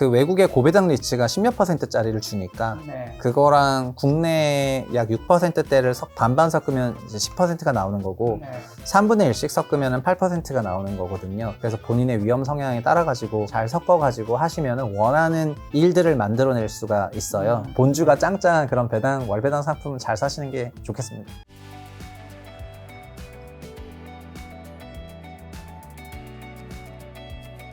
그 외국의 고배당 리츠가 10몇 %짜리를 주니까 네. 그거랑 국내 약 6%대를 반반 섞으면 이제 10%가 나오는 거고 네. 3분의 1씩 섞으면 8%가 나오는 거거든요. 그래서 본인의 위험 성향에 따라 가지고 잘 섞어 가지고 하시면 원하는 일들을 만들어낼 수가 있어요. 본주가 짱짱한 그런 배당 월배당 상품을 잘 사시는 게 좋겠습니다.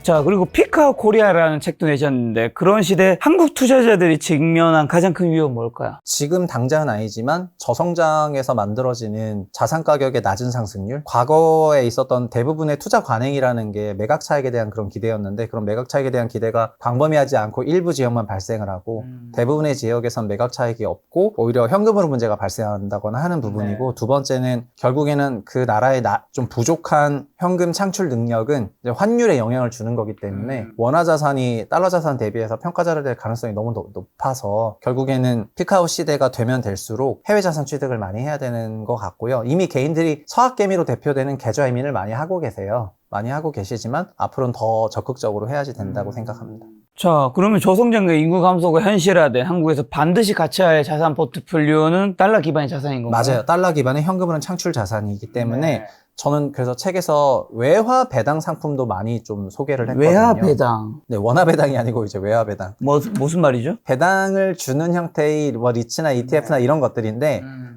자, 그리고 피카 코리아라는 책도 내셨는데 그런 시대 한국 투자자들이 직면한 가장 큰 위험은 뭘까요? 지금 당장은 아니지만 저성장에서 만들어지는 자산 가격의 낮은 상승률, 과거에 있었던 대부분의 투자 관행이라는 게 매각 차익에 대한 그런 기대였는데 그런 매각 차익에 대한 기대가 광범위하지 않고 일부 지역만 발생을 하고 대부분의 지역에선 매각 차익이 없고 오히려 현금으로 문제가 발생한다거나 하는 부분이고, 두 번째는 결국에는 그 나라의 좀 부족한 현금 창출 능력은 이제 환율에 영향을 주는 거기 때문에 원화 자산이 달러 자산 대비해서 평가절하될 될 가능성이 너무 높아서 결국에는 피크아웃 시대가 되면 될수록 해외 자산 취득을 많이 해야 되는 것 같고요. 이미 개인들이 서학개미로 대표되는 계좌 이민을 많이 하고 계세요. 많이 하고 계시지만 앞으로는 더 적극적으로 해야지 된다고 생각합니다. 자, 그러면 저성장과 인구 감소가 현실화된 한국에서 반드시 갖춰야 할 자산 포트폴리오는 달러 기반의 자산인 건가요? 맞아요. 달러 기반의 현금으은 창출 자산이기 때문에 저는 그래서 책에서 외화 배당 상품도 많이 좀 소개를 했거든요. 외화 배당. 네, 원화 배당이 아니고 이제 외화 배당. 무슨 말이죠? 배당을 주는 형태의 뭐 리츠나 ETF나 이런 것들이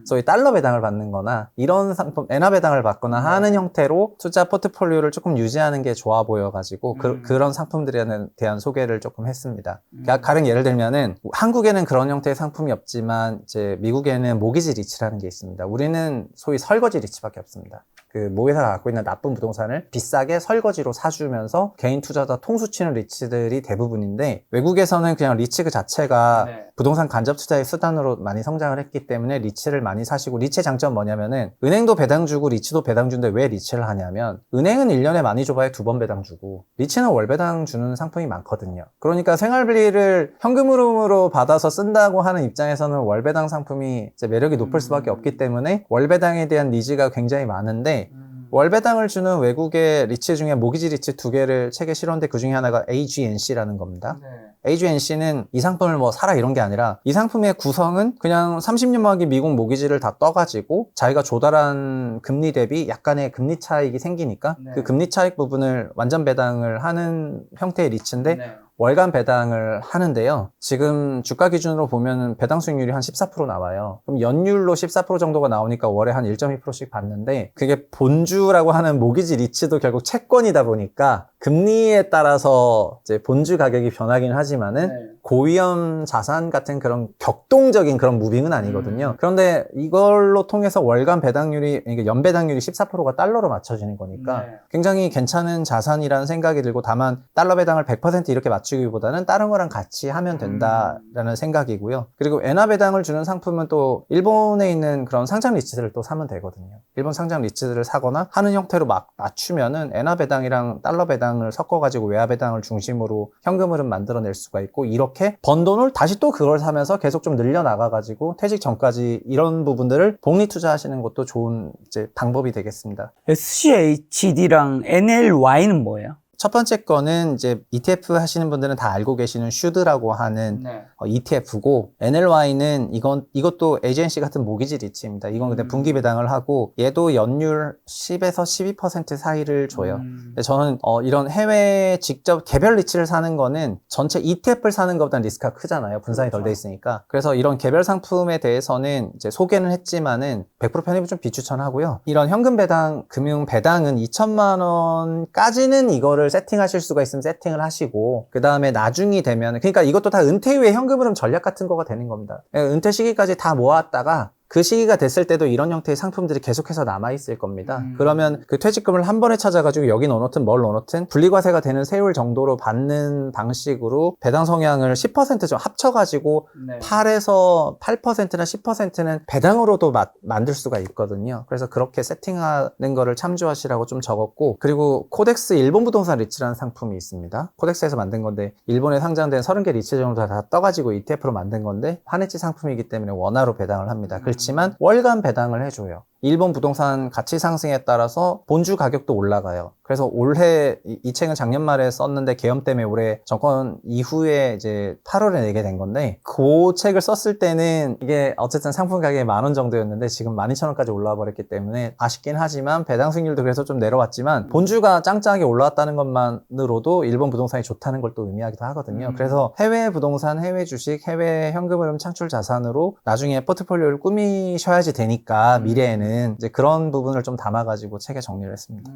소위 달러 배당을 받는 거나 이런 상품, 엔화 배당을 받거나 하는 형태로 투자 포트폴리오를 조금 유지하는 게 좋아 보여가지고 그런 상품들에 대한 소개를 조금 했습니다. 가령 예를 들면은 한국에는 그런 형태의 상품이 없지만 이제 미국에는 모기지 리츠라는 게 있습니다. 우리는 소위 설거지 리츠밖에 없습니다. 그 모회사가 갖고 있는 나쁜 부동산을 비싸게 설거지로 사주면서 개인 투자자 통수치는 리츠들이 대부분인데, 외국에서는 그냥 리츠 그 자체가 부동산 간접 투자의 수단으로 많이 성장을 했기 때문에 리츠를 많이 사시고, 리츠의 장점은 뭐냐면은 은행도 배당 주고 리츠도 배당 주는데 왜 리츠를 하냐면 은행은 1년에 많이 줘봐야 2번 배당 주고 리츠는 월 배당 주는 상품이 많거든요. 그러니까 생활비를 현금으로 받아서 쓴다고 하는 입장에서는 월 배당 상품이 이제 매력이 높을 수밖에 없기 때문에 월 배당에 대한 니즈가 굉장히 많은데, 월배당을 주는 외국의 리츠 중에 모기지 리츠 2개를 책에 실었는데 그 중에 하나가 AGNC라는 겁니다. AGNC는 이 상품을 뭐 사라 이런 게 아니라 이 상품의 구성은 그냥 30년 만기 미국 모기지를 다 떠가지고 자기가 조달한 금리 대비 약간의 금리 차익이 생기니까 그 금리 차익 부분을 완전 배당을 하는 형태의 리츠인데 월간 배당을 하는데요. 지금 주가 기준으로 보면 배당 수익률이 한 14% 나와요. 그럼 연율로 14% 정도가 나오니까 월에 한 1.2%씩 받는데, 그게 본주라고 하는 모기지 리츠도 결국 채권이다 보니까 금리에 따라서 이제 본주 가격이 변하긴 하지만은 고위험 자산 같은 그런 격동적인 그런 무빙은 아니거든요. 그런데 이걸로 통해서 월간 배당률이, 그러니까 연배당률이 14%가 달러로 맞춰지는 거니까 굉장히 괜찮은 자산이라는 생각이 들고, 다만 달러 배당을 100% 이렇게 맞추기보다는 다른 거랑 같이 하면 된다라는 생각이고요. 그리고 엔화 배당을 주는 상품은 또 일본에 있는 그런 상장 리츠들을 또 사면 되거든요. 일본 상장 리츠들을 사거나 하는 형태로 맞추면은 엔화 배당이랑 달러 배당을 섞어가지고 외화 배당을 중심으로 현금 흐름 만들어낼 수가 있고, 이렇게 번 돈을 다시 또 그걸 사면서 계속 좀 늘려나가가지고 퇴직 전까지 이런 부분들을 복리 투자하시는 것도 좋은 이제 방법이 되겠습니다. SCHD랑 NLY는 뭐예요? 첫 번째 거는 이제 ETF 하시는 분들은 다 알고 계시는 슈드라고 하는 ETF고, NLY는 이것도 에이전시 같은 모기지 리츠입니다. 이건 근데 분기 배당을 하고 얘도 연율 10에서 12% 사이를 줘요. 근데 저는 이런 해외 직접 개별 리츠를 사는 거는 전체 ETF를 사는 것보다는 리스크가 크잖아요. 분산이 덜 돼 있으니까. 그래서 이런 개별 상품에 대해서는 이제 소개는 했지만은 100% 편입을 좀 비추천하고요. 이런 현금 배당, 금융 배당은 2천만 원까지는 이거를 세팅하실 수가 있으면 세팅을 하시고, 그 다음에 나중이 되면, 그러니까 이것도 다 은퇴 후에 현금 흐름 전략 같은 거가 되는 겁니다. 은퇴 시기까지 다 모았다가 그 시기가 됐을 때도 이런 형태의 상품들이 계속해서 남아있을 겁니다. 그러면 그 퇴직금을 한 번에 찾아가지고 여기 넣어놓든 뭘 넣어놓든 분리과세가 되는 세율 정도로 받는 방식으로 배당 성향을 10% 좀 합쳐가지고 8에서 8%나 10%는 배당으로도 만들 수가 있거든요. 그래서 그렇게 세팅하는 거를 참조하시라고 좀 적었고, 그리고 코덱스 일본 부동산 리츠라는 상품이 있습니다. 코덱스에서 만든 건데 일본에 상장된 30개 리츠 정도 다 떠가지고 ETF로 만든 건데 환해지 상품이기 때문에 원화로 배당을 합니다. 그렇지만 월간 배당을 해줘요. 일본 부동산 가치 상승에 따라서 본주 가격도 올라가요. 그래서 올해 이 책은 작년 말에 썼는데 계엄 때문에 올해 정권 이후에 이제 8월에 내게 된 건데 그 책을 썼을 때는 이게 어쨌든 상품 가격이 10,000원 정도였는데 지금 12,000원까지 올라와 버렸기 때문에 아쉽긴 하지만 배당 수익률도 그래서 좀 내려왔지만 본주가 짱짱하게 올라왔다는 것만으로도 일본 부동산이 좋다는 걸 또 의미하기도 하거든요. 그래서 해외 부동산, 해외 주식, 해외 현금 흐름 창출 자산으로 나중에 포트폴리오를 꾸미셔야지 되니까 미래에는 이제 그런 부분을 좀 담아가지고 책에 정리를 했습니다.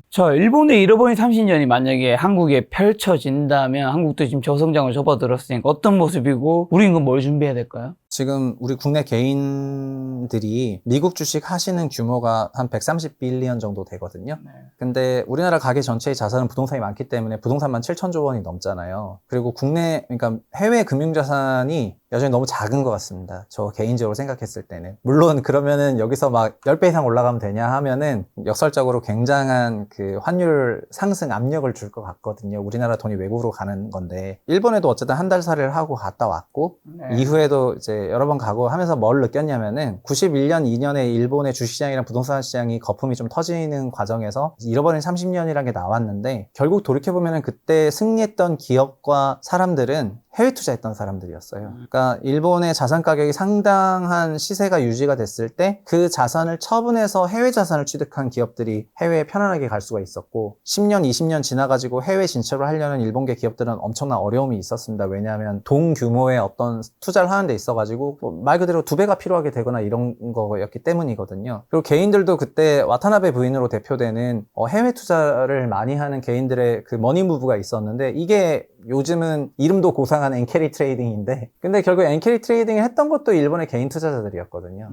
자, 일본의 잃어버린 30년이 만약에 한국에 펼쳐진다면 한국도 지금 저성장을 접어들었으니까 어떤 모습이고 우리는 그럼 뭘 준비해야 될까요? 지금 우리 국내 개인들이 미국 주식 하시는 규모가 한 130빌리언 정도 되거든요. 근데 우리나라 가계 전체의 자산은 부동산이 많기 때문에 부동산만 7천조 원이 넘잖아요. 그리고 그러니까 해외 금융자산이 여전히 너무 작은 것 같습니다. 저 개인적으로 생각했을 때는. 물론 그러면은 여기서 막 10배 이상 올라가면 되냐 하면은 역설적으로 굉장한 그 환율 상승 압력을 줄 것 같거든요. 우리나라 돈이 외국으로 가는 건데. 일본에도 어쨌든 한 달 살이를 하고 갔다 왔고, 이후에도 이제 여러 번 가고 하면서 뭘 느꼈냐면은 91년, 2년에 일본의 주식시장이랑 부동산 시장이 거품이 좀 터지는 과정에서 잃어버린 30년이라는 게 나왔는데 결국 돌이켜보면은 그때 승리했던 기업과 사람들은 해외 투자했던 사람들이었어요. 그러니까 일본의 자산 가격이 상당한 시세가 유지가 됐을 때 그 자산을 처분해서 해외 자산을 취득한 기업들이 해외에 편안하게 갈 수가 있었고 10년, 20년 지나가지고 해외 진출을 하려는 일본계 기업들은 엄청난 어려움이 있었습니다. 왜냐하면 동규모의 어떤 투자를 하는 데 있어가지고 말 그대로 2배가 필요하게 되거나 이런 거였기 때문이거든요. 그리고 개인들도 그때 와타나베 부인으로 대표되는 해외 투자를 많이 하는 개인들의 그 머니무브가 있었는데 이게 요즘은 이름도 고상한 엔캐리 트레이딩인데 근데 결국 엔캐리 트레이딩을 했던 것도 일본의 개인 투자자들이었거든요.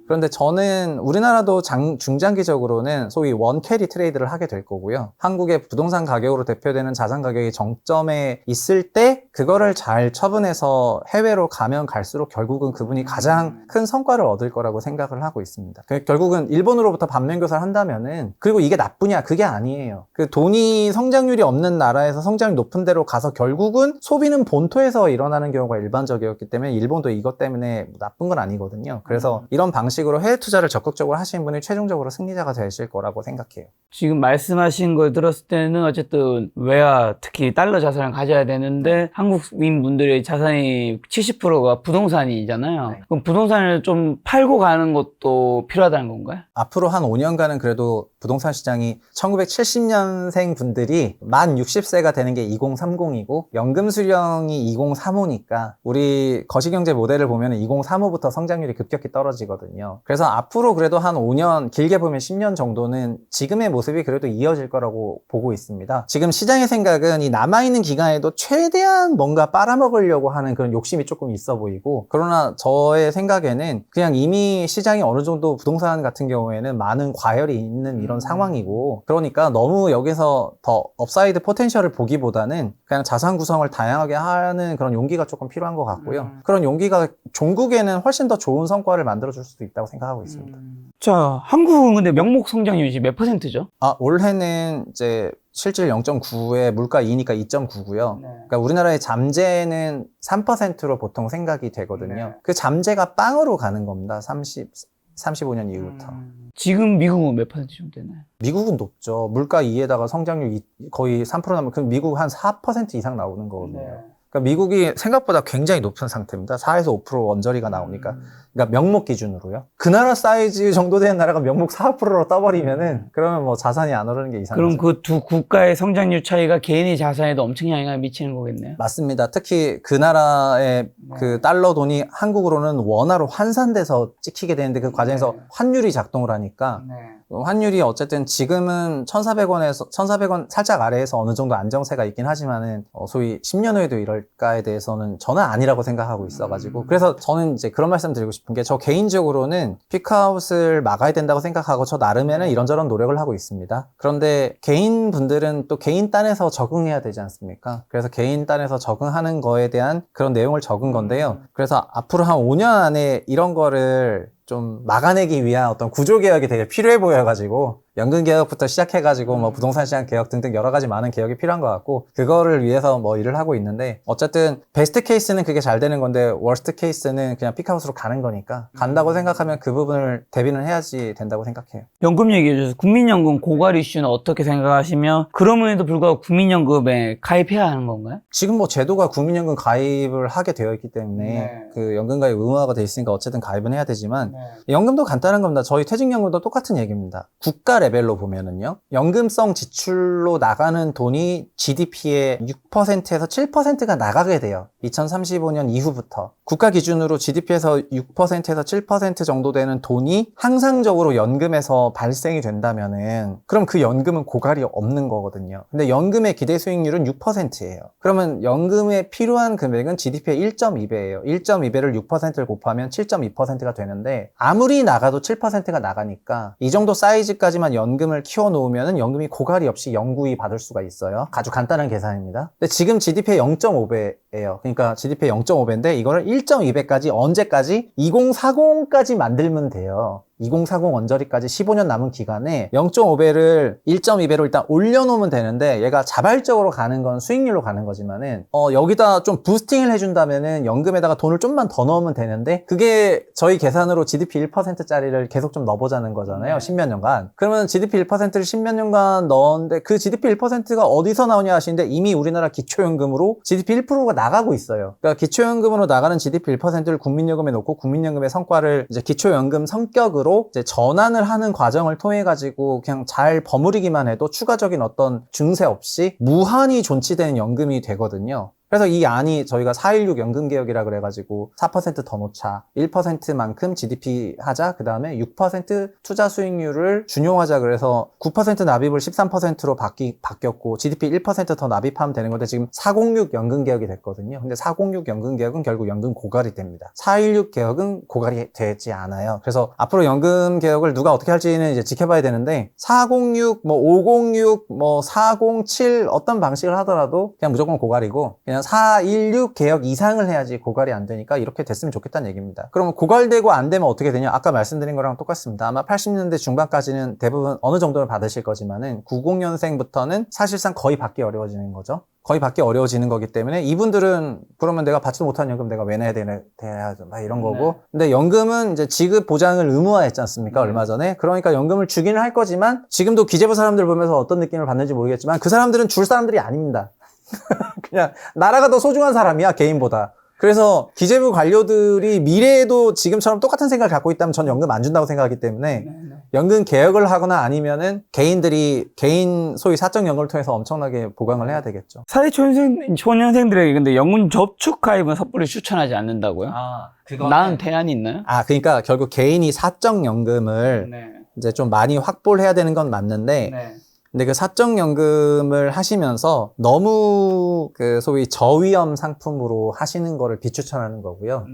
그런데 저는 우리나라도 중장기적으로는 소위 원캐리 트레이드를 하게 될 거고요. 한국의 부동산 가격으로 대표되는 자산 가격이 정점에 있을 때 그거를 잘 처분해서 해외로 가면 갈수록 결국은 그분이 가장 큰 성과를 얻을 거라고 생각을 하고 있습니다. 결국은 일본으로부터 반면교사를 한다면은 그리고 이게 나쁘냐 그게 아니에요. 그 돈이 성장률이 없는 나라에서 성장률이 높은 데로 가서 결국은 소비는 본토에서 일어나는 경우가 일반적이었기 때문에 일본도 이것 때문에 나쁜 건 아니거든요. 그래서 이런 방식으로 해외 투자를 적극적으로 하시는 분이 최종적으로 승리자가 되실 거라고 생각해요. 지금 말씀하신 걸 들었을 때는 어쨌든 외화, 특히 달러 자산을 가져야 되는데 한국인 분들의 자산이 70%가 부동산이잖아요. 네. 그럼 부동산을 좀 팔고 가는 것도 필요하다는 건가요? 앞으로 한 5년간은 그래도 부동산 시장이 1970년생 분들이 만 60세가 되는 게 2030이고 연금 수령이 2035니까 우리 거시경제 모델을 보면 2035부터 성장률이 급격히 떨어지거든요. 그래서 앞으로 그래도 한 5년, 길게 보면 10년 정도는 지금의 모습이 그래도 이어질 거라고 보고 있습니다. 지금 시장의 생각은 이 남아있는 기간에도 최대한 뭔가 빨아먹으려고 하는 그런 욕심이 조금 있어 보이고 그러나 저의 생각에는 그냥 이미 시장이 어느 정도 부동산 같은 경우에는 많은 과열이 있는 이런 상황이고 그러니까 너무 여기서 더 업사이드 포텐셜을 보기보다는 그냥 자산 구성을 다양하게 하는 그런 용기가 조금 필요한 것 같고요. 그런 용기가 종국에는 훨씬 더 좋은 성과를 만들어줄 수도 있다고 생각하고 있습니다. 자, 한국은 근데 명목 성장률이 몇 %죠? 올해는 이제 실질 0.9에 물가 2니까 2.9고요. 네. 그러니까 우리나라의 잠재는 3%로 보통 생각이 되거든요. 네. 그 잠재가 빵으로 가는 겁니다. 35년 이후부터. 지금 미국은 몇 % 정도 되나요? 미국은 높죠. 물가 2에다가 성장률 거의 3% 나면 그럼 미국 한 4% 이상 나오는 거거든요. 네. 그러니까 미국이 생각보다 굉장히 높은 상태입니다. 4에서 5% 원저리가 나오니까. 그러니까 명목 기준으로요. 그 나라 사이즈 정도 되는 나라가 명목 4%로 떠버리면은 그러면 뭐 자산이 안 오르는 게 이상하죠. 그럼 그 두 국가의 성장률 차이가 개인의 자산에도 엄청난 영향을 미치는 거겠네요. 맞습니다. 특히 그 나라의 그 달러 돈이 한국으로는 원화로 환산돼서 찍히게 되는데 그 과정에서 환율이 작동을 하니까 환율이 어쨌든 지금은 1,400원 살짝 아래에서 어느 정도 안정세가 있긴 하지만은 소위 10년 후에도 이럴까에 대해서는 저는 아니라고 생각하고 있어가지고 그래서 저는 이제 그런 말씀 드리고 싶은 게 저 개인적으로는 피크아웃을 막아야 된다고 생각하고 저 나름에는 이런저런 노력을 하고 있습니다. 그런데 개인 분들은 또 개인 딴에서 적응해야 되지 않습니까? 그래서 개인 딴에서 적응하는 거에 대한 그런 내용을 적은 건데요. 그래서 앞으로 한 5년 안에 이런 거를 좀 막아내기 위한 어떤 구조개혁이 되게 필요해 보여가지고 연금 개혁부터 시작해가지고 뭐 부동산 시장 개혁 등등 여러 가지 많은 개혁이 필요한 것 같고 그거를 위해서 뭐 일을 하고 있는데 어쨌든 베스트 케이스는 그게 잘 되는 건데 워스트 케이스는 그냥 픽아웃으로 가는 거니까 간다고 생각하면 그 부분을 대비는 해야지 된다고 생각해요. 연금 얘기해 주셔서 국민연금 고갈 이슈는 어떻게 생각하시며 그럼에도 불구하고 국민연금에 가입해야 하는 건가요? 지금 뭐 제도가 국민연금 가입을 하게 되어 있기 때문에 네. 그 연금 가입 의무화가 돼 있으니까 어쨌든 가입은 해야 되지만 연금도 간단한 겁니다. 저희 퇴직연금도 똑같은 얘기입니다. 국가 레벨로 보면은요. 연금성 지출로 나가는 돈이 GDP의 6%에서 7%가 나가게 돼요. 2035년 이후부터. 국가 기준으로 GDP에서 6%에서 7% 정도 되는 돈이 항상적으로 연금에서 발생이 된다면은 그럼 그 연금은 고갈이 없는 거거든요. 근데 연금의 기대 수익률은 6%예요. 그러면 연금에 필요한 금액은 GDP의 1.2배예요. 1.2배를 6%를 곱하면 7.2%가 되는데 아무리 나가도 7%가 나가니까 이 정도 사이즈까지만 연금을 키워놓으면 연금이 고갈이 없이 영구히 받을 수가 있어요. 아주 간단한 계산입니다. 근데 지금 GDP의 0.5배예요. 그러니까 GDP의 0.5배인데 이거를 1.2배까지 언제까지? 2040까지 만들면 돼요. 2040 언저리까지 15년 남은 기간에 0.5배를 1.2배로 일단 올려놓으면 되는데 얘가 자발적으로 가는 건 수익률로 가는 거지만은 여기다 좀 부스팅을 해준다면은 연금에다가 돈을 좀만 더 넣으면 되는데 그게 저희 계산으로 GDP 1%짜리를 계속 좀 넣어보자는 거잖아요. 10몇 년간. 그러면 GDP 1%를 10몇 년간 넣었는데 그 GDP 1%가 어디서 나오냐 하시는데 이미 우리나라 기초연금으로 GDP 1%가 나가고 있어요. 그러니까 기초연금으로 나가는 GDP 1%를 국민연금에 놓고 국민연금의 성과를 이제 기초연금 성격으로 이제 전환을 하는 과정을 통해 가지고 그냥 잘 버무리기만 해도 추가적인 어떤 증세 없이 무한히 존치되는 연금이 되거든요. 그래서 이 안이 저희가 4.16 연금개혁이라 그래가지고 4%더 놓자, 1%만큼 GDP 하자, 그 다음에 6% 투자 수익률을 준용하자 그래서 9% 납입을 13%로 바뀌었고 GDP 1%더 납입하면 되는 건데 지금 406 연금개혁이 됐거든요. 근데 406 연금개혁은 결국 연금 고갈이 됩니다. 4.16 개혁은 고갈이 되지 않아요. 그래서 앞으로 연금개혁을 누가 어떻게 할지는 이제 지켜봐야 되는데 406, 뭐 506, 뭐 407 어떤 방식을 하더라도 그냥 무조건 고갈이고 그냥 416 개혁 이상을 해야지 고갈이 안 되니까 이렇게 됐으면 좋겠다는 얘기입니다. 그러면 고갈되고 안 되면 어떻게 되냐? 아까 말씀드린 거랑 똑같습니다. 아마 80년대 중반까지는 대부분 어느 정도는 받으실 거지만은 90년생부터는 사실상 거의 받기 어려워지는 거죠. 거의 받기 어려워지는 거기 때문에 이분들은 그러면 내가 받지도 못한 연금 내가 왜 내야 되냐 막 이런 거고 근데 연금은 이제 지급 보장을 의무화했지 않습니까? 얼마 전에 그러니까 연금을 주기는 할 거지만 지금도 기재부 사람들 보면서 어떤 느낌을 받는지 모르겠지만 그 사람들은 줄 사람들이 아닙니다. 그냥 나라가 더 소중한 사람이야 개인보다. 그래서 기재부 관료들이 미래에도 지금처럼 똑같은 생각을 갖고 있다면 전 연금 안 준다고 생각하기 때문에 연금 개혁을 하거나 아니면은 개인들이 개인 소위 사적연금을 통해서 엄청나게 보강을 해야 되겠죠. 사회초년생들에게 근데 연금 저축 가입은 섣불리 추천하지 않는다고요? 나은 대안이 있나요? 그러니까 결국 개인이 사적연금을 이제 좀 많이 확보를 해야 되는 건 맞는데 근데 그 사적연금을 하시면서 너무 그 소위 저위험 상품으로 하시는 거를 비추천하는 거고요.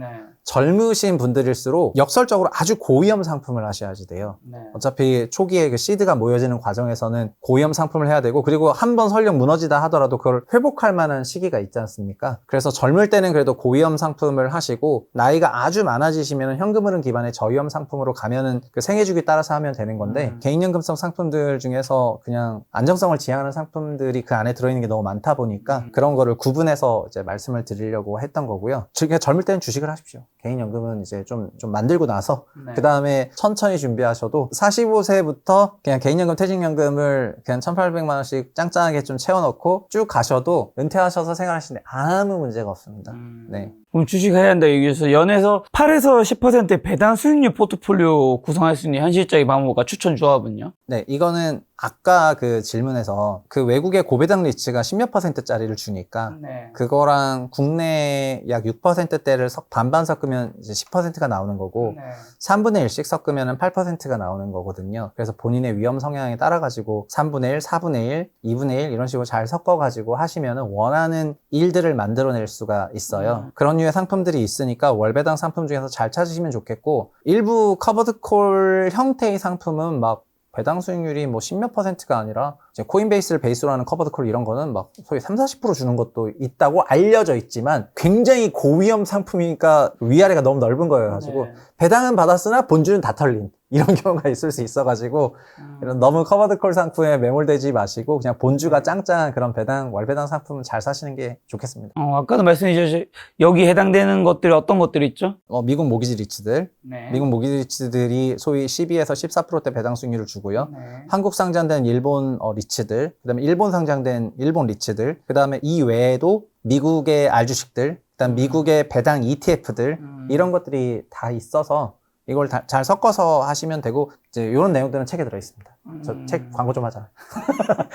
젊으신 분들일수록 역설적으로 아주 고위험 상품을 하셔야지 돼요. 어차피 초기에 그 시드가 모여지는 과정에서는 고위험 상품을 해야 되고 그리고 한번 설령 무너지다 하더라도 그걸 회복할 만한 시기가 있지 않습니까? 그래서 젊을 때는 그래도 고위험 상품을 하시고 나이가 아주 많아지시면 현금흐름 기반의 저위험 상품으로 가면은 그 생애주기 따라서 하면 되는 건데 개인연금성 상품들 중에서 그냥 안정성을 지향하는 상품들이 그 안에 들어있는 게 너무 많다 보니까 그런 거를 구분해서 이제 말씀을 드리려고 했던 거고요. 그냥 젊을 때는 주식을 하십시오. 개인연금은 이제 좀 만들고 나서 그 다음에 천천히 준비하셔도 45세부터 그냥 개인연금, 퇴직연금을 그냥 1,800만 원씩 짱짱하게 좀 채워넣고 쭉 가셔도 은퇴하셔서 생활하시는데 아무 문제가 없습니다. 네. 그럼 주식해야 한다 얘기해서 연에서 8에서 10%의 배당 수익률 포트폴리오 구성할 수 있는 현실적인 방법과 추천 조합은요? 네, 이거는 아까 그 질문에서 그 외국의 고배당 리츠가 10몇 %짜리를 주니까 그거랑 국내 약 6%대를 반반 섞으면 이제 10%가 나오는 거고 3분의 1씩 섞으면 8%가 나오는 거거든요. 그래서 본인의 위험 성향에 따라 가지고 3분의 1, 4분의 1, 2분의 1 이런 식으로 잘 섞어 가지고 하시면 원하는 일들을 만들어낼 수가 있어요. 그런 류의 상품들이 있으니까 월배당 상품 중에서 잘 찾으시면 좋겠고 일부 커버드 콜 형태의 상품은 막 배당 수익률이 뭐 10몇 %가 아니라 이제 코인베이스를 베이스로 하는 커버드 콜 이런 거는 막 소위 30-40% 주는 것도 있다고 알려져 있지만 굉장히 고위험 상품이니까 위아래가 너무 넓은 거여 가지고 네. 배당은 받았으나 본주는 다 털린 이런 경우가 있을 수 있어가지고 이런 너무 커버드 콜 상품에 매몰되지 마시고 그냥 본주가 짱짱한 그런 배당 월배당 상품을 잘 사시는 게 좋겠습니다. 아까도 말씀해 주셨죠. 여기 해당되는 것들이 어떤 것들이 있죠? 미국 모기지 리츠들 네. 미국 모기지 리츠들이 소위 12에서 14%대 배당 수익률을 주고요. 네. 한국 상장된 일본 리츠들, 그다음에 일본 상장된 일본 리츠들, 그다음에 이 외에도 미국의 알주식들, 그다음 미국의 배당 ETF들 이런 것들이 다 있어서 이걸 잘 섞어서 하시면 되고 이제 이런 내용들은 책에 들어 있습니다. 저 책 광고 좀 하자.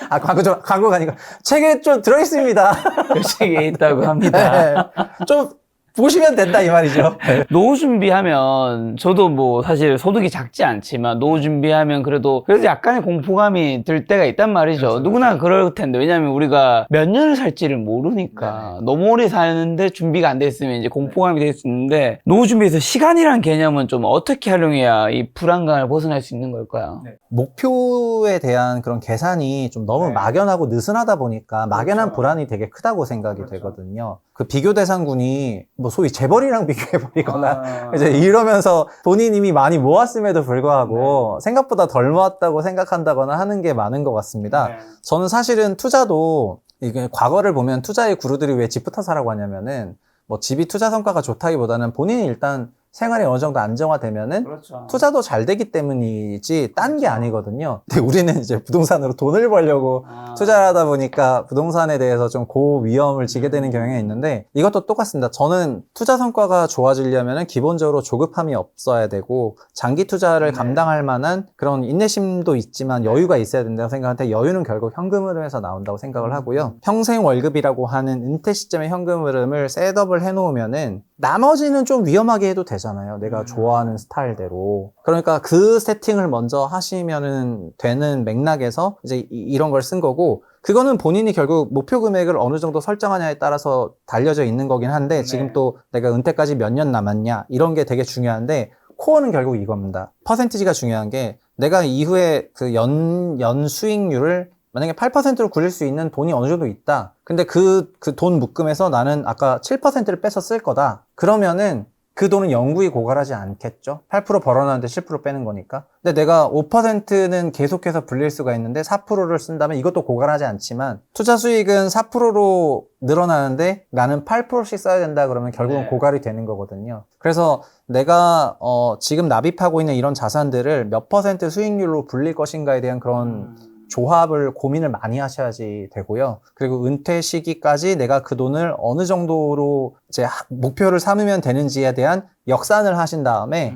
아 광고가 아니고 책에 좀 들어 있습니다. 그 책에 있다고 합니다. 좀 보시면 된다 이 말이죠. 노후 준비하면 저도 뭐 사실 소득이 작지 않지만 노후 준비하면 그래도 약간의 공포감이 들 때가 있단 말이죠. 그렇죠, 누구나 그럴 텐데 왜냐하면 우리가 몇 년을 살지를 모르니까 너무 오래 사는데 준비가 안 돼 있으면 이제 공포감이 될 수 있는데 노후 준비에서 시간이란 개념은 좀 어떻게 활용해야 이 불안감을 벗어날 수 있는 걸까요? 목표에 대한 그런 계산이 좀 너무 막연하고 느슨하다 보니까 막연한 불안이 되게 크다고 생각이 되거든요. 그 비교 대상군이 뭐 소위 재벌이랑 비교해버리거나 이제 이러면서 본인 이미 많이 모았음에도 불구하고 생각보다 덜 모았다고 생각한다거나 하는 게 많은 것 같습니다. 저는 사실은 투자도 이게 과거를 보면 투자의 구루들이 왜 집부터 사라고 하냐면은 뭐 집이 투자 성과가 좋다기보다는 본인이 일단 생활이 어느 정도 안정화되면은 투자도 잘 되기 때문이지 딴 게 아니거든요. 근데 우리는 이제 부동산으로 돈을 벌려고 투자를 하다 보니까 부동산에 대해서 좀 고위험을 지게 되는 경향이 있는데 이것도 똑같습니다. 저는 투자 성과가 좋아지려면은 기본적으로 조급함이 없어야 되고 장기 투자를 감당할 만한 그런 인내심도 있지만 여유가 있어야 된다고 생각하는데 여유는 결국 현금 흐름에서 나온다고 생각을 하고요. 평생 월급이라고 하는 은퇴 시점의 현금 흐름을 셋업을 해놓으면은 나머지는 좀 위험하게 해도 되잖아요. 내가 좋아하는 스타일대로. 그러니까 그 세팅을 먼저 하시면은 되는 맥락에서 이제 이런 걸 쓴 거고, 그거는 본인이 결국 목표 금액을 어느 정도 설정하냐에 따라서 달려져 있는 거긴 한데, 지금 또 내가 은퇴까지 몇 년 남았냐, 이런 게 되게 중요한데, 코어는 결국 이겁니다. 퍼센티지가 중요한 게, 내가 이후에 그 연 수익률을 만약에 8%로 굴릴 수 있는 돈이 어느 정도 있다. 근데 그 돈 묶음에서 나는 아까 7%를 빼서 쓸 거다. 그러면은 그 돈은 영구히 고갈하지 않겠죠? 8% 벌어놨는데 7% 빼는 거니까. 근데 내가 5%는 계속해서 불릴 수가 있는데 4%를 쓴다면 이것도 고갈하지 않지만 투자 수익은 4%로 늘어나는데 나는 8%씩 써야 된다 그러면 결국은 고갈이 되는 거거든요. 그래서 내가 지금 납입하고 있는 이런 자산들을 몇 % 수익률로 불릴 것인가에 대한 그런 조합을 고민을 많이 하셔야지 되고요. 그리고 은퇴 시기까지 내가 그 돈을 어느 정도로 이제 목표를 삼으면 되는지에 대한 역산을 하신 다음에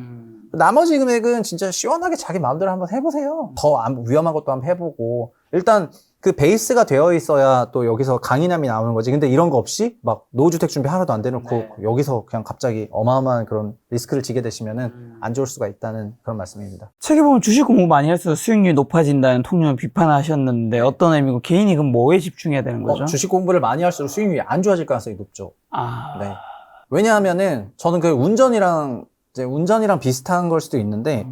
나머지 금액은 진짜 시원하게 자기 마음대로 한번 해보세요. 더 위험한 것도 한번 해보고 일단 그 베이스가 되어 있어야 또 여기서 강인함이 나오는 거지. 근데 이런 거 없이 막 노후주택 준비 하나도 안 대놓고 여기서 그냥 갑자기 어마어마한 그런 리스크를 지게 되시면은 안 좋을 수가 있다는 그런 말씀입니다. 책에 보면 주식 공부 많이 할수록 수익률이 높아진다는 통념을 비판하셨는데 어떤 의미고 개인이 그럼 뭐에 집중해야 되는 거죠? 주식 공부를 많이 할수록 수익률이 안 좋아질 가능성이 높죠. 네. 왜냐하면은 저는 그 운전이랑 비슷한 걸 수도 있는데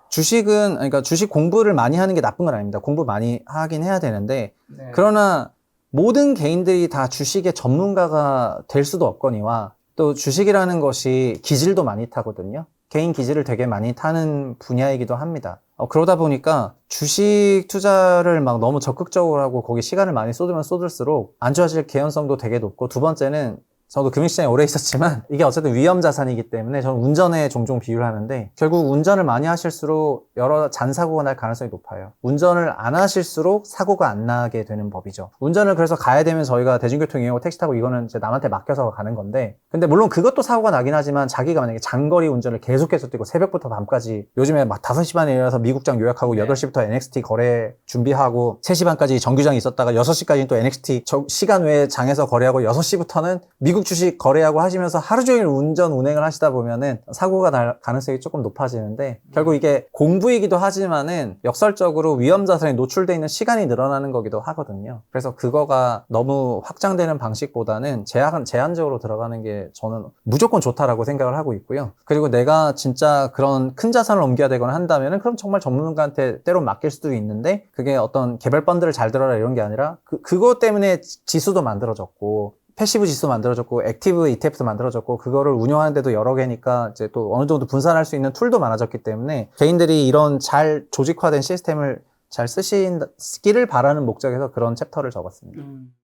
주식은, 그러니까 주식 공부를 많이 하는 게 나쁜 건 아닙니다. 공부 많이 하긴 해야 되는데, 그러나 모든 개인들이 다 주식의 전문가가 될 수도 없거니와 또 주식이라는 것이 기질도 많이 타거든요. 개인 기질을 되게 많이 타는 분야이기도 합니다. 그러다 보니까 주식 투자를 막 너무 적극적으로 하고 거기 시간을 많이 쏟으면 쏟을수록 안 좋아질 개연성도 되게 높고 두 번째는 저도 금융시장에 오래 있었지만 이게 어쨌든 위험 자산이기 때문에 저는 운전에 종종 비유를 하는데 결국 운전을 많이 하실수록 여러 잔사고가 날 가능성이 높아요. 운전을 안 하실수록 사고가 안 나게 되는 법이죠. 운전을 그래서 가야 되면 저희가 대중교통 이용하고 택시 타고 이거는 이제 남한테 맡겨서 가는 건데 근데 물론 그것도 사고가 나긴 하지만 자기가 만약에 장거리 운전을 계속해서 뛰고 새벽부터 밤까지 요즘에 막 5시 반에 일어나서 미국장 요약하고 8시부터 NXT 거래 준비하고 3시 반까지 정규장이 있었다가 6시까지는 또 NXT 시간 외에 장에서 거래하고 6시부터는 미국 미국 주식 거래하고 하시면서 하루 종일 운행을 하시다 보면은 사고가 날 가능성이 조금 높아지는데 결국 이게 공부이기도 하지만은 역설적으로 위험 자산에 노출돼 있는 시간이 늘어나는 거기도 하거든요. 그래서 그거가 너무 확장되는 방식보다는 제한적으로 들어가는 게 저는 무조건 좋다라고 생각을 하고 있고요. 그리고 내가 진짜 그런 큰 자산을 옮겨야 되거나 한다면은 그럼 정말 전문가한테 때로 맡길 수도 있는데 그게 어떤 개별 펀드를 잘 들어라 이런 게 아니라 그것 때문에 지수도 만들어졌고 패시브 지수 만들어졌고 액티브 ETF도 만들어졌고 그거를 운영하는데도 여러 개니까 이제 또 어느 정도 분산할 수 있는 툴도 많아졌기 때문에 개인들이 이런 잘 조직화된 시스템을 잘 쓰시기를 바라는 목적에서 그런 챕터를 적었습니다.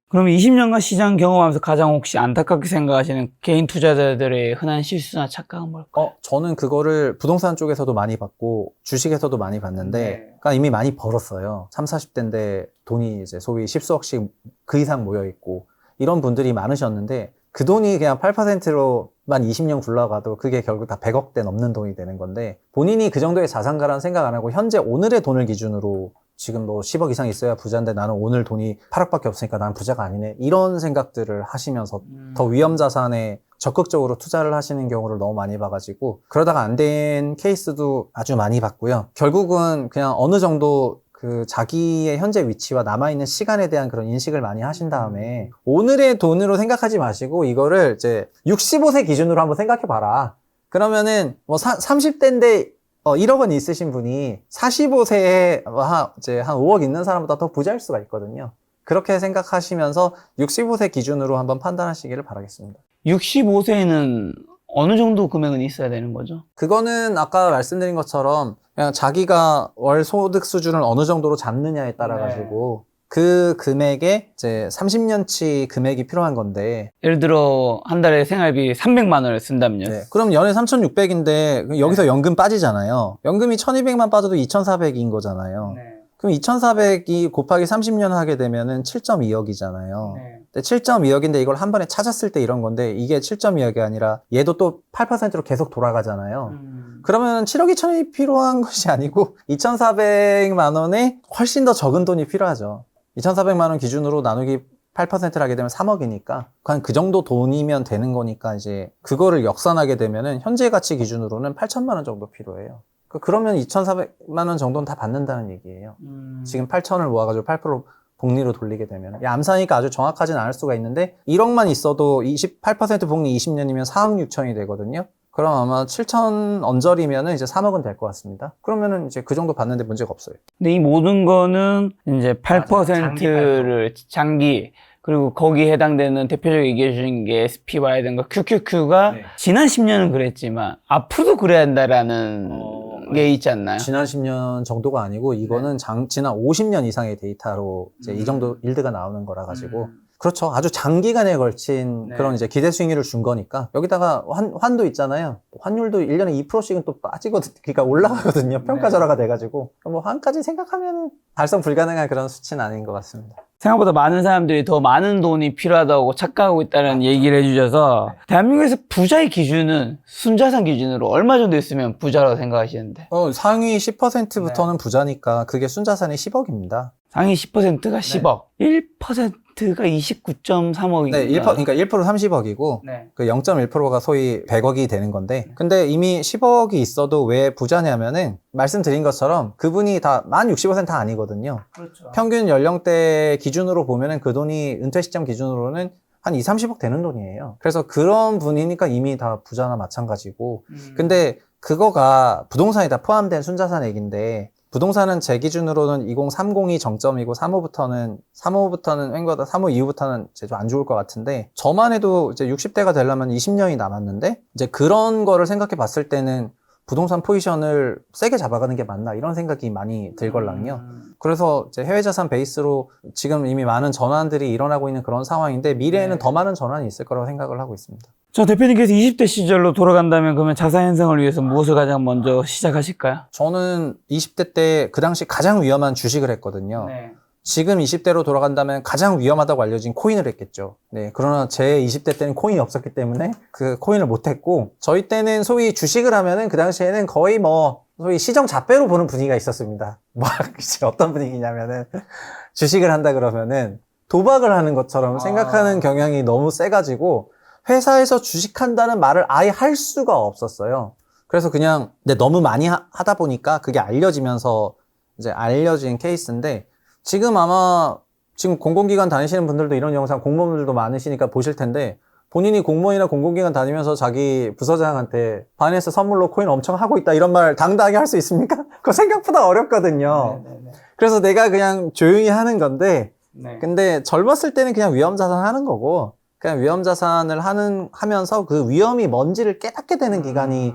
그럼 20년간 시장 경험하면서 가장 혹시 안타깝게 생각하시는 개인 투자자들의 흔한 실수나 착각은 뭘까요? 저는 그거를 부동산 쪽에서도 많이 봤고 주식에서도 많이 봤는데 그러니까 이미 많이 벌었어요. 30, 40대인데 돈이 이제 소위 십수억씩 그 이상 모여 있고 이런 분들이 많으셨는데 그 돈이 그냥 8%로만 20년 굴러가도 그게 결국 다 100억대 넘는 돈이 되는 건데 본인이 그 정도의 자산가라는 생각 안 하고 현재 오늘의 돈을 기준으로 지금 뭐 10억 이상 있어야 부자인데 나는 오늘 돈이 8억밖에 없으니까 나는 부자가 아니네 이런 생각들을 하시면서 더 위험 자산에 적극적으로 투자를 하시는 경우를 너무 많이 봐가지고 그러다가 안 된 케이스도 아주 많이 봤고요. 결국은 그냥 어느 정도 그 자기의 현재 위치와 남아있는 시간에 대한 그런 인식을 많이 하신 다음에 오늘의 돈으로 생각하지 마시고 이거를 이제 65세 기준으로 한번 생각해 봐라. 그러면은 뭐 30대인데 1억 원 있으신 분이 45세에 이제 한 5억 있는 사람보다 더 부자일 수가 있거든요. 그렇게 생각하시면서 65세 기준으로 한번 판단하시기를 바라겠습니다. 65세에는 어느 정도 금액은 있어야 되는 거죠? 그거는 아까 말씀드린 것처럼 그냥 자기가 월 소득 수준을 어느 정도로 잡느냐에 따라 가지고 그 금액에 이제 30년치 금액이 필요한 건데 예를 들어 한 달에 생활비 300만 원을 쓴다면요? 그럼 연에 3,600인데 여기서 연금 빠지잖아요. 연금이 1,200만 빠져도 2,400인 거잖아요. 그럼 2,400이 곱하기 30년 하게 되면은 7.2억이잖아요. 근데 7.2억인데 이걸 한 번에 찾았을 때 이런 건데 이게 7.2억이 아니라 얘도 또 8%로 계속 돌아가잖아요. 그러면 7억 2천이 필요한 것이 아니고 2,400만 원에 훨씬 더 적은 돈이 필요하죠. 2,400만 원 기준으로 나누기 8%를 하게 되면 3억이니까 그냥 그 정도 돈이면 되는 거니까 이제 그거를 역산하게 되면은 현재 가치 기준으로는 8천만 원 정도 필요해요. 그러면 2,400만 원 정도는 다 받는다는 얘기예요. 지금 8천을 모아가지고 8% 복리로 돌리게 되면. 암산이니까 아주 정확하진 않을 수가 있는데 1억만 있어도 8% 복리 20년이면 4억 6천이 되거든요. 그럼 아마 7천 언저리면은 이제 3억은 될 것 같습니다. 그러면은 이제 그 정도 받는데 문제가 없어요. 근데 이 모든 거는 이제 8%를 장기 그리고 거기에 해당되는 대표적으로 얘기해 주신 게 SPY라든가 QQQ가 지난 10년은 그랬지만 앞으로도 그래야 한다라는 게 있지 않나요? 지난 10년 정도가 아니고 이거는 지난 50년 이상의 데이터로 이제 이 정도 일드가 나오는 거라 가지고 그렇죠. 아주 장기간에 걸친 그런 이제 기대 수익률을 준 거니까 여기다가 환도 있잖아요. 환율도 1년에 2%씩은 또 빠지거든요. 그러니까 올라가거든요. 평가절하가 돼가지고 뭐 환까지 생각하면 달성 불가능한 그런 수치는 아닌 것 같습니다. 생각보다 많은 사람들이 더 많은 돈이 필요하다고 착각하고 있다는 얘기를 해주셔서 대한민국에서 부자의 기준은 순자산 기준으로 얼마 정도 있으면 부자라고 생각하시는데 상위 10%부터는 부자니까 그게 순자산이 10억입니다. 상위 10%가 10억 1%가 29.3억인가 네, 그러니까 1% 30억이고 그 0.1%가 소위 100억이 되는 건데 근데 이미 10억이 있어도 왜 부자냐면은 말씀드린 것처럼 그분이 만 65세는 다 아니거든요. 그렇죠. 평균 연령대 기준으로 보면은 그 돈이 은퇴 시점 기준으로는 한 2, 30억 되는 돈이에요. 그래서 그런 분이니까 이미 다 부자나 마찬가지고 근데 그거가 부동산이 다 포함된 순자산액인데 부동산은 제 기준으로는 2030이 정점이고 35부터는 횡보다 35 이후부터는 이제 좀 안 좋을 것 같은데 저만 해도 이제 60대가 되려면 20년이 남았는데 이제 그런 거를 생각해 봤을 때는 부동산 포지션을 세게 잡아가는 게 맞나 이런 생각이 많이 들걸랑요. 그래서 이제 해외 자산 베이스로 지금 이미 많은 전환들이 일어나고 있는 그런 상황인데 미래에는 더 많은 전환이 있을 거라고 생각을 하고 있습니다. 자, 대표님께서 20대 시절로 돌아간다면 그러면 자산 형성을 위해서 무엇을 가장 먼저 시작하실까요? 저는 20대 때 그 당시 가장 위험한 주식을 했거든요. 지금 20대로 돌아간다면 가장 위험하다고 알려진 코인을 했겠죠. 네. 그러나 제 20대 때는 코인이 없었기 때문에 그 코인을 못 했고, 저희 때는 소위 주식을 하면은 그 당시에는 거의 소위 시정 잡배로 보는 분위기가 있었습니다. 어떤 분위기냐면은 주식을 한다 그러면은 도박을 하는 것처럼 생각하는 경향이 너무 세가지고 회사에서 주식한다는 말을 아예 할 수가 없었어요. 그래서 그냥 근데 너무 많이 하다 보니까 그게 알려지면서 이제 알려진 케이스인데 지금 아마 지금 공공기관 다니시는 분들도 이런 영상 공무원들도 많으시니까 보실 텐데 본인이 공무원이나 공공기관 다니면서 자기 부서장한테 바이낸스 선물로 코인 엄청 하고 있다 이런 말 당당하게 할 수 있습니까? 그거 생각보다 어렵거든요. 네네네. 그래서 내가 그냥 조용히 하는 건데 네. 근데 젊었을 때는 그냥 위험자산 하는 거고 그냥 위험자산을 하면서 그 위험이 뭔지를 깨닫게 되는 기간이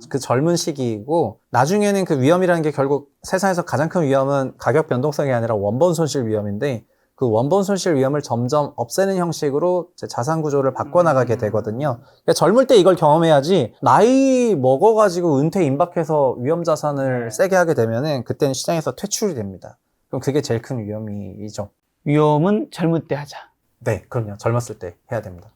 그 젊은 시기이고 나중에는 그 위험이라는 게 결국 세상에서 가장 큰 위험은 가격 변동성이 아니라 원본 손실 위험인데 그 원본 손실 위험을 점점 없애는 형식으로 이제 자산 구조를 바꿔나가게 되거든요. 그러니까 젊을 때 이걸 경험해야지 나이 먹어가지고 은퇴 임박해서 위험 자산을 세게 하게 되면은 그때는 시장에서 퇴출이 됩니다. 그럼 그게 제일 큰 위험이죠. 위험은 젊을 때 하자. 네, 그럼요. 젊었을 때 해야 됩니다.